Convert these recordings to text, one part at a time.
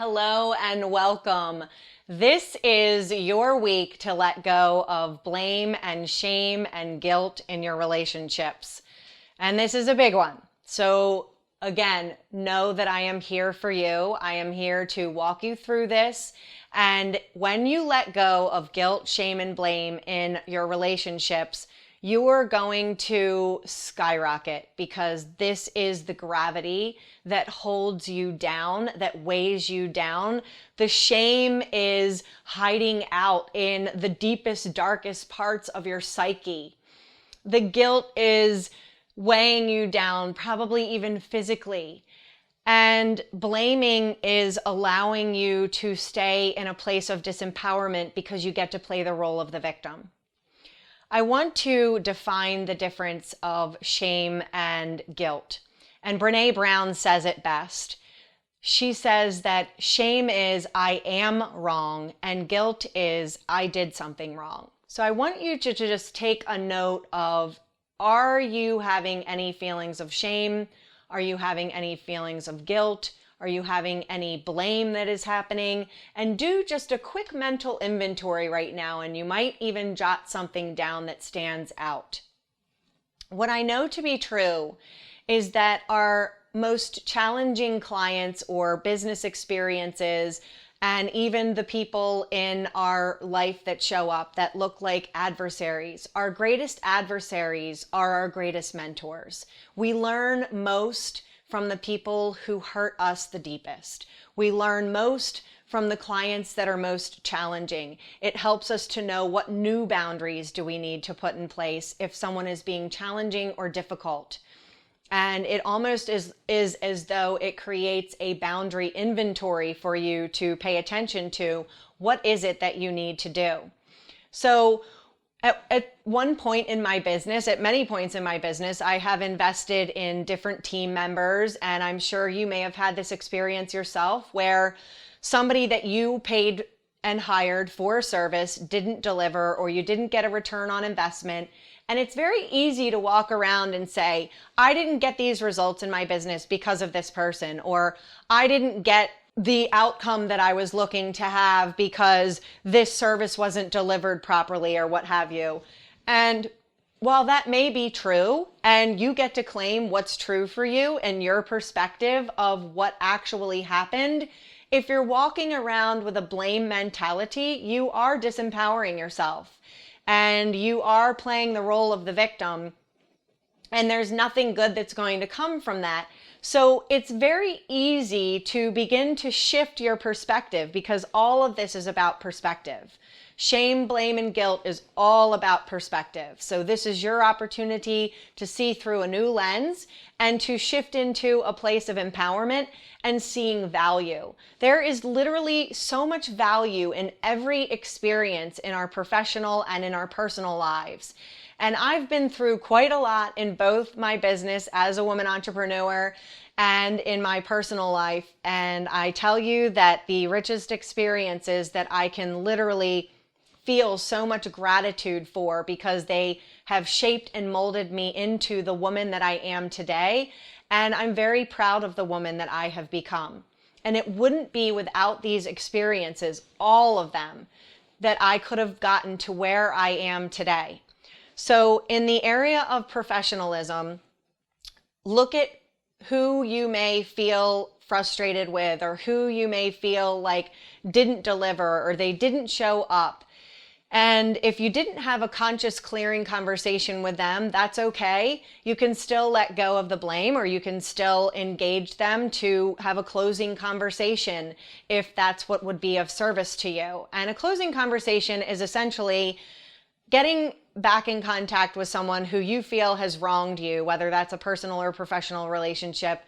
Hello and welcome. This is your week to let go of blame and shame and guilt in your relationships. And this is a big one. So again, know that I am here for you. I am here to walk you through this. And when you let go of guilt, shame, and blame in your relationships, you are going to skyrocket because this is the gravity that holds you down, that weighs you down. The shame is hiding out in the deepest, darkest parts of your psyche. The guilt is weighing you down, probably even physically. And blaming is allowing you to stay in a place of disempowerment because you get to play the role of the victim. I want to define the difference of shame and guilt. And Brené Brown says it best. She says that shame is I am wrong and guilt is I did something wrong. So I want you to just take a note of, are you having any feelings of shame? Are you having any feelings of guilt? Are you having any blame that is happening? And do just a quick mental inventory right now, and you might even jot something down that stands out. What I know to be true is that our most challenging clients or business experiences, and even the people in our life that show up that look like adversaries, our greatest adversaries are our greatest mentors. We learn most from the people who hurt us the deepest. We learn most from the clients that are most challenging. It helps us to know what new boundaries do we need to put in place if someone is being challenging or difficult. And it almost is as though it creates a boundary inventory for you to pay attention to. What is it that you need to do? So at one point in my business, at many points in my business, I have invested in different team members, and I'm sure you may have had this experience yourself where somebody that you paid and hired for a service didn't deliver, or you didn't get a return on investment. And it's very easy to walk around and say, I didn't get these results in my business because of this person, or I didn't get the outcome that I was looking to have because this service wasn't delivered properly, or what have you. And while that may be true, and you get to claim what's true for you and your perspective of what actually happened, if you're walking around with a blame mentality, you are disempowering yourself and you are playing the role of the victim. And there's nothing good that's going to come from that. So it's very easy to begin to shift your perspective because all of this is about perspective. Shame, blame, and guilt is all about perspective. So this is your opportunity to see through a new lens and to shift into a place of empowerment and seeing value. There is literally so much value in every experience in our professional and in our personal lives. And I've been through quite a lot in both my business as a woman entrepreneur and in my personal life. And I tell you that the richest experiences that I can literally feel so much gratitude for because they have shaped and molded me into the woman that I am today. And I'm very proud of the woman that I have become. And it wouldn't be without these experiences, all of them, that I could have gotten to where I am today. So in the area of professionalism, look at who you may feel frustrated with, or who you may feel like didn't deliver or they didn't show up. And if you didn't have a conscious clearing conversation with them, that's okay. You can still let go of the blame, or you can still engage them to have a closing conversation if that's what would be of service to you. And a closing conversation is essentially getting back in contact with someone who you feel has wronged you, whether that's a personal or professional relationship,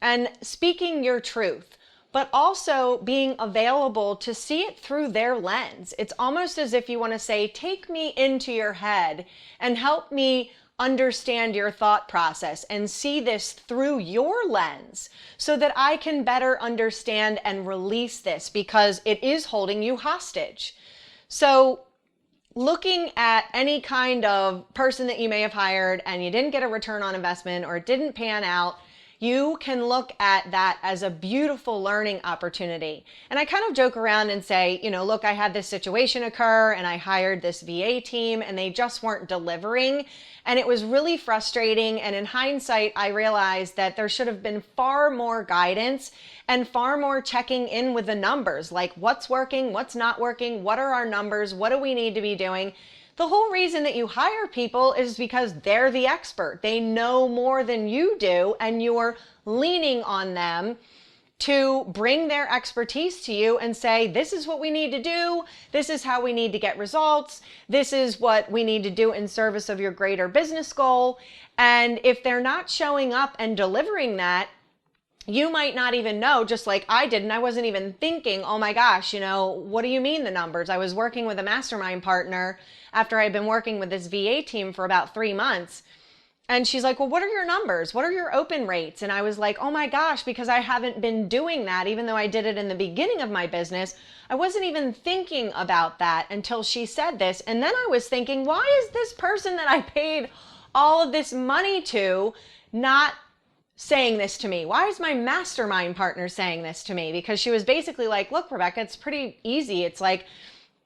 and speaking your truth, but also being available to see it through their lens. It's almost as if you want to say, take me into your head and help me understand your thought process and see this through your lens so that I can better understand and release this because it is holding you hostage. So looking at any kind of person that you may have hired and you didn't get a return on investment or it didn't pan out, you can look at that as a beautiful learning opportunity. And I kind of joke around and say, look, I had this situation occur and I hired this VA team and they just weren't delivering. And it was really frustrating. And in hindsight, I realized that there should have been far more guidance and far more checking in with the numbers, like what's working, what's not working, what are our numbers, what do we need to be doing? The whole reason that you hire people is because they're the expert. They know more than you do, and you're leaning on them to bring their expertise to you and say, this is what we need to do. This is how we need to get results. This is what we need to do in service of your greater business goal. And if they're not showing up and delivering that, you might not even know, just like I did, and I wasn't even thinking, oh my gosh, what do you mean the numbers? I was working with a mastermind partner after I'd been working with this VA team for about 3 months. And she's like, well, what are your numbers? What are your open rates? And I was like, oh my gosh, because I haven't been doing that, even though I did it in the beginning of my business, I wasn't even thinking about that until she said this. And then I was thinking, why is this person that I paid all of this money to not saying this to me? Why is my mastermind partner saying this to me? Because she was basically like, look, Rebecca, it's pretty easy. It's like,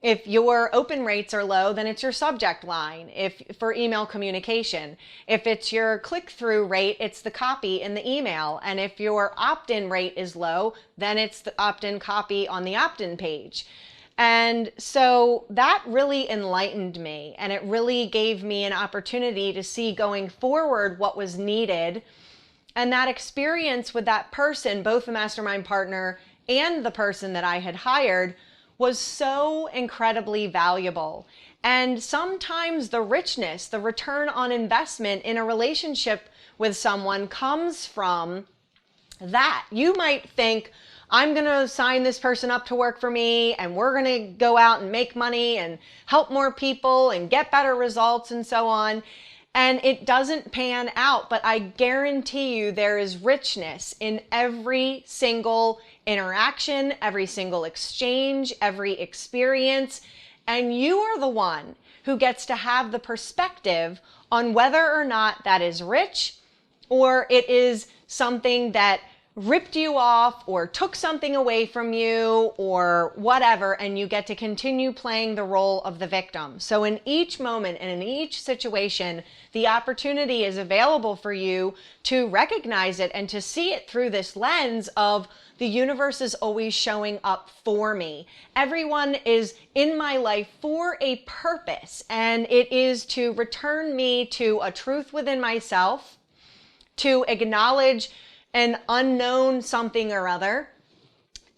if your open rates are low, then it's your subject line. If for email communication, if it's your click-through rate, it's the copy in the email. And if your opt-in rate is low, then it's the opt-in copy on the opt-in page. And so that really enlightened me, and it really gave me an opportunity to see going forward what was needed. And that experience with that person, both the mastermind partner and the person that I had hired, was so incredibly valuable. And sometimes the richness, the return on investment in a relationship with someone comes from that. You might think, I'm going to sign this person up to work for me, and we're going to go out and make money and help more people and get better results and so on. And it doesn't pan out, but I guarantee you there is richness in every single interaction, every single exchange, every experience. And you are the one who gets to have the perspective on whether or not that is rich or it is something that ripped you off or took something away from you or whatever, and you get to continue playing the role of the victim. So in each moment and in each situation, the opportunity is available for you to recognize it and to see it through this lens of the universe is always showing up for me. Everyone is in my life for a purpose, and it is to return me to a truth within myself, to acknowledge an unknown something or other,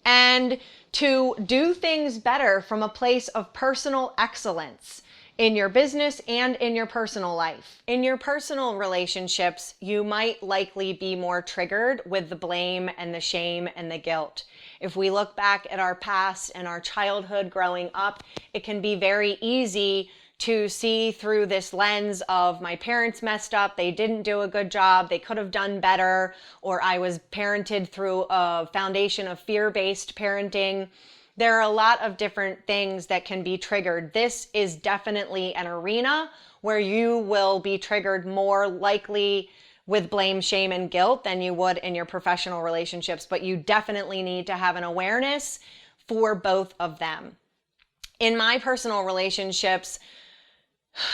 and to do things better from a place of personal excellence in your business and in your personal life. In your personal relationships, you might likely be more triggered with the blame and the shame and the guilt. If we look back at our past and our childhood growing up, it can be very easy to see through this lens of my parents messed up, they didn't do a good job, they could have done better, or I was parented through a foundation of fear-based parenting. There are a lot of different things that can be triggered. This is definitely an arena where you will be triggered more likely with blame, shame, and guilt than you would in your professional relationships, but you definitely need to have an awareness for both of them. In my personal relationships,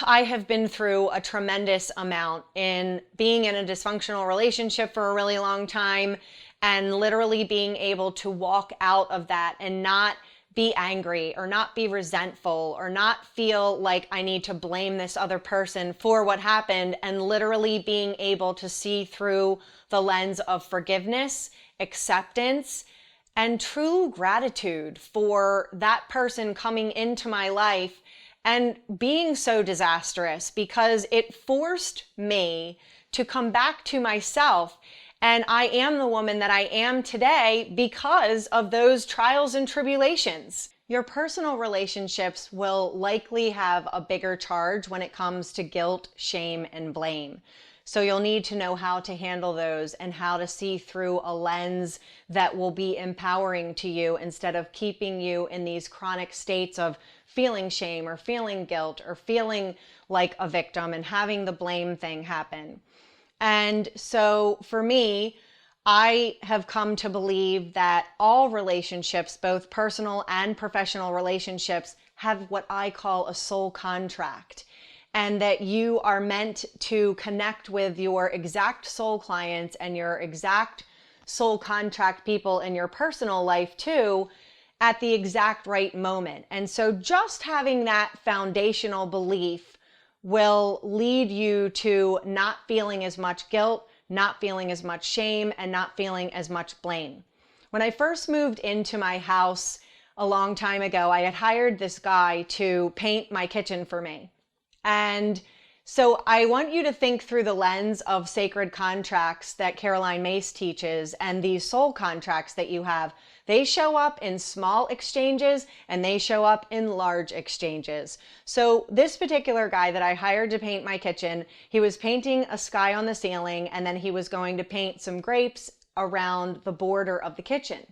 I have been through a tremendous amount in being in a dysfunctional relationship for a really long time and literally being able to walk out of that and not be angry or not be resentful or not feel like I need to blame this other person for what happened, and literally being able to see through the lens of forgiveness, acceptance, and true gratitude for that person coming into my life and being so disastrous, because it forced me to come back to myself. And I am the woman that I am today because of those trials and tribulations. Your personal relationships will likely have a bigger charge when it comes to guilt, shame, and blame. So you'll need to know how to handle those and how to see through a lens that will be empowering to you instead of keeping you in these chronic states of feeling shame or feeling guilt or feeling like a victim and having the blame thing happen. And so for me, I have come to believe that all relationships, both personal and professional relationships, have what I call a soul contract, and that you are meant to connect with your exact soul clients and your exact soul contract people in your personal life too at the exact right moment. And so just having that foundational belief will lead you to not feeling as much guilt, not feeling as much shame, and not feeling as much blame. When I first moved into my house a long time ago, I had hired this guy to paint my kitchen for me. And so I want you to think through the lens of sacred contracts that Caroline Myss teaches, and these soul contracts that you have. They show up in small exchanges and they show up in large exchanges. So this particular guy that I hired to paint my kitchen, he was painting a sky on the ceiling, and then he was going to paint some grapes around the border of the kitchen.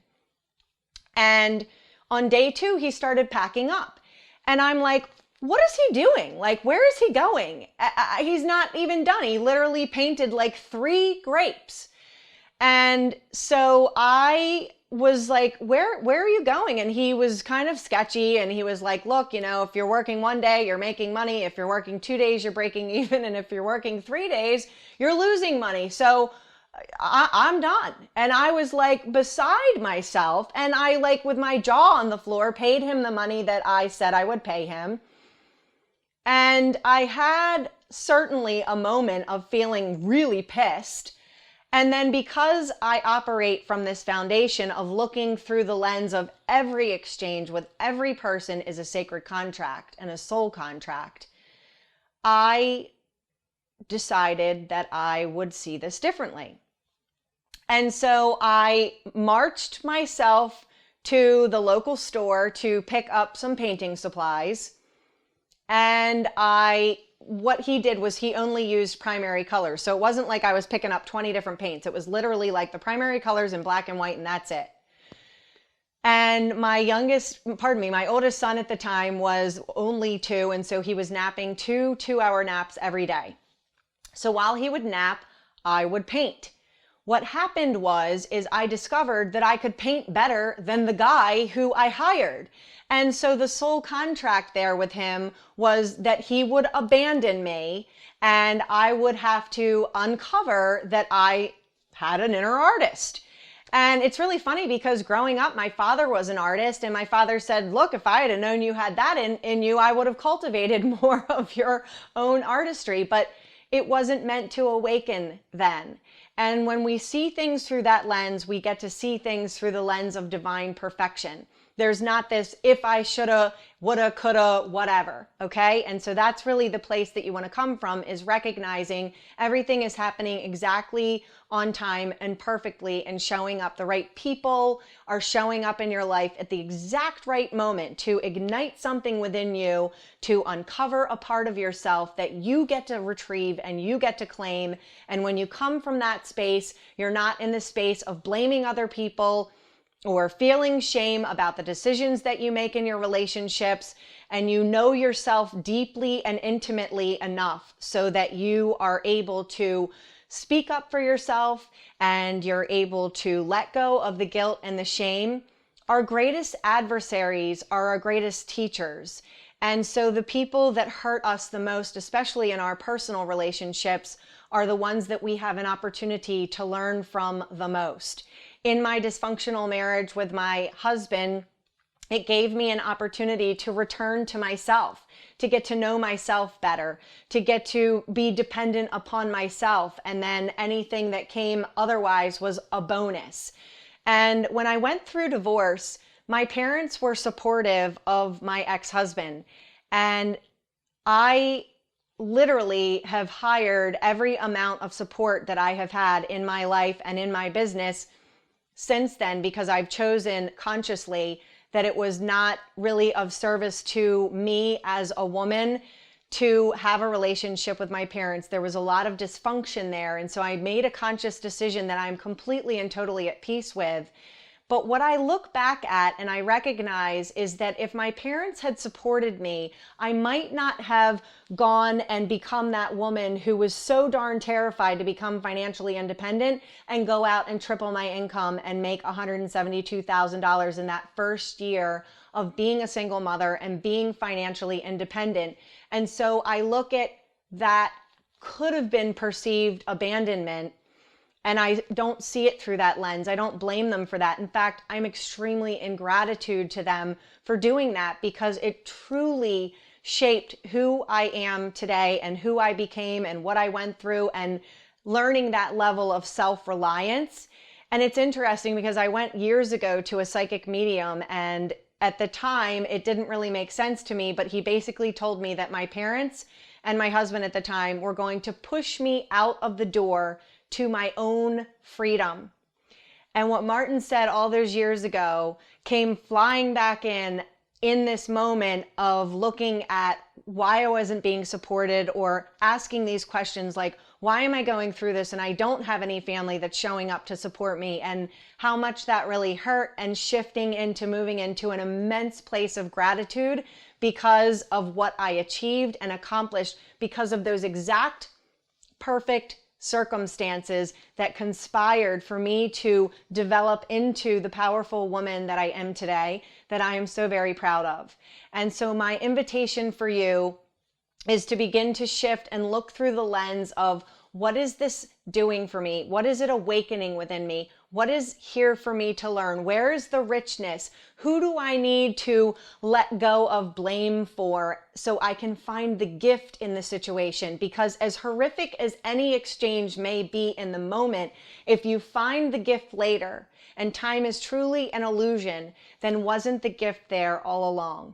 And on day 2, he started packing up. And I'm like, what is he doing? Like, where is he going? He's not even done. He literally painted like 3 grapes. And so I was like, where are you going? And he was kind of sketchy, and he was like, look, if you're working 1 day, you're making money. If you're working 2 days, you're breaking even. And if you're working 3 days, you're losing money. So I'm done. And I was like beside myself, and I, like, with my jaw on the floor, paid him the money that I said I would pay him. And I had certainly a moment of feeling really pissed. And then because I operate from this foundation of looking through the lens of every exchange with every person is a sacred contract and a soul contract, I decided that I would see this differently. And so I marched myself to the local store to pick up some painting supplies. And what he did was he only used primary colors. So it wasn't like I was picking up 20 different paints. It was literally like the primary colors in black and white, and that's it. And my oldest son at the time was only 2. And so he was napping 2 2-hour naps every day. So while he would nap, I would paint. What happened is I discovered that I could paint better than the guy who I hired. And so the soul contract there with him was that he would abandon me, and I would have to uncover that I had an inner artist. And it's really funny because growing up, my father was an artist, and my father said, look, if I had known you had that in you, I would have cultivated more of your own artistry. But it wasn't meant to awaken then. And when we see things through that lens, we get to see things through the lens of divine perfection. There's not this if I shoulda, woulda, coulda, whatever, okay? And so that's really the place that you want to come from, is recognizing everything is happening exactly on time and perfectly, and showing up. The right people are showing up in your life at the exact right moment to ignite something within you, to uncover a part of yourself that you get to retrieve and you get to claim. And when you come from that space, you're not in the space of blaming other people or feeling shame about the decisions that you make in your relationships, and you know yourself deeply and intimately enough so that you are able to speak up for yourself and you're able to let go of the guilt and the shame. Our greatest adversaries are our greatest teachers. And so the people that hurt us the most, especially in our personal relationships, are the ones that we have an opportunity to learn from the most. In my dysfunctional marriage with my husband, it gave me an opportunity to return to myself, to get to know myself better, to get to be dependent upon myself. And then anything that came otherwise was a bonus. And when I went through divorce, my parents were supportive of my ex-husband. And I literally have hired every amount of support that I have had in my life and in my business since then, because I've chosen consciously that it was not really of service to me as a woman to have a relationship with my parents. There was a lot of dysfunction there. And so I made a conscious decision that I'm completely and totally at peace with. But what I look back at and I recognize is that if my parents had supported me, I might not have gone and become that woman who was so darn terrified to become financially independent and go out and triple my income and make $172,000 in that first year of being a single mother and being financially independent. And so I look at that could have been perceived abandonment, and I don't see it through that lens. I don't blame them for that. In fact, I'm extremely in gratitude to them for doing that, because it truly shaped who I am today and who I became and what I went through, and learning that level of self-reliance. And it's interesting because I went years ago to a psychic medium, and at the time it didn't really make sense to me, but he basically told me that my parents and my husband at the time were going to push me out of the door to my own freedom. And what Martin said all those years ago came flying back in this moment of looking at why I wasn't being supported, or asking these questions like, why am I going through this and I don't have any family that's showing up to support me, and how much that really hurt, and shifting into moving into an immense place of gratitude because of what I achieved and accomplished, because of those exact perfect circumstances that conspired for me to develop into the powerful woman that I am today, that I am so very proud of. And so my invitation for you is to begin to shift and look through the lens of, what is this doing for me? What is it awakening within me? What is here for me to learn? Where is the richness? Who do I need to let go of blame for so I can find the gift in the situation? Because as horrific as any exchange may be in the moment, if you find the gift later, and time is truly an illusion, then wasn't the gift there all along?